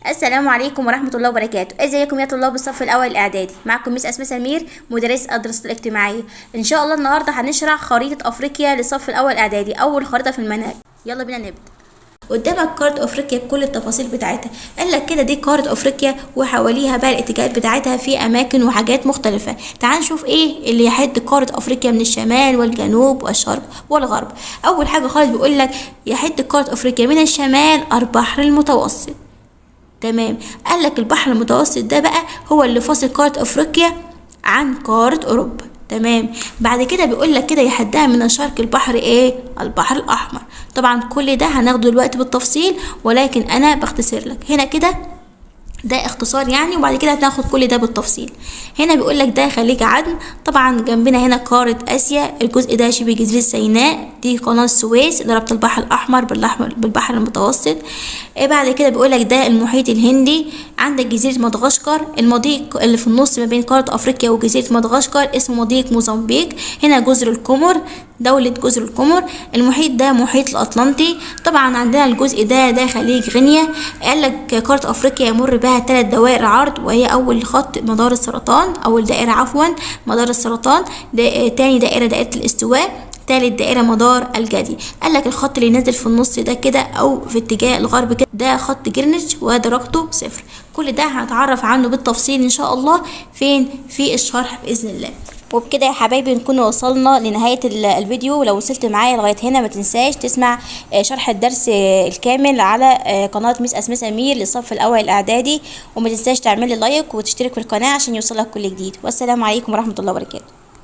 السلام عليكم ورحمة الله وبركاته. ازيكم يا طلاب الصف الأول الإعدادي؟ معكم ميس أسماء سمير، مدرسة الدراسات الاجتماعية. إن شاء الله النهاردة هنشرح خريطة أفريقيا للصف الأول إعدادي، أول خريطة في المنهج. يلا بينا نبدأ. قدامك قارة أفريقيا بكل التفاصيل بتاعتها. قال لك كده دي قارة أفريقيا وحواليها بقى الاتجاهات بتاعتها في أماكن وحاجات مختلفة. تعال نشوف إيه اللي يحد قارة أفريقيا من الشمال والجنوب والشرق والغرب. أول حاجة خالص بيقول لك يحد قارة أفريقيا من الشمال البحر المتوسط. تمام. قال لك البحر المتوسط ده بقى هو اللي فاصل قارة افريقيا عن قارة اوروبا. تمام. بعد كده بيقول لك كده يحدها من الشرق البحر ايه؟ البحر الاحمر. طبعا كل ده هناخده دلوقتي بالتفصيل، ولكن انا بختصر لك هنا كده، ده اختصار يعني، وبعد كده هتاخد كل ده بالتفصيل. هنا بيقول لك ده خليج عدن. طبعا جنبنا هنا قارة اسيا، الجزء ده شبه جزيرة سيناء، دي قناة السويس اللي ربط البحر الاحمر بالبحر المتوسط. بعد كده بيقول لك ده المحيط الهندي. عندك جزيرة مدغشقر، المضيق اللي في النص ما بين قارة افريقيا وجزيرة مدغشقر اسمه مضيق موزمبيق. هنا جزر القمر، دولة جزر القمر. المحيط ده محيط الأطلنطي. طبعا عندنا الجزء ده خليج غينيا. قال لك قارة أفريقيا يمر بها 3 دوائر عرض، وهي أول خط مدار السرطان، أول دائرة عفوا مدار السرطان، تاني دائرة الاستواء، تالت دائرة مدار الجدي. قال لك الخط اللي نازل في النص ده كده أو في اتجاه الغرب كده ده خط جرينتش ودرجته 0. كل ده هنتعرف عنه بالتفصيل إن شاء الله فين في الشرح بإذن الله. وبكده يا حبايبي نكون وصلنا لنهاية الفيديو. ولو وصلت معايا لغاية هنا ما تنساش تسمع شرح الدرس الكامل على قناة ميس أسماء سمير للصف الأول الإعدادي، وما تنساش تعمل لي لايك وتشترك في القناة عشان يوصلك كل جديد. والسلام عليكم ورحمة الله وبركاته.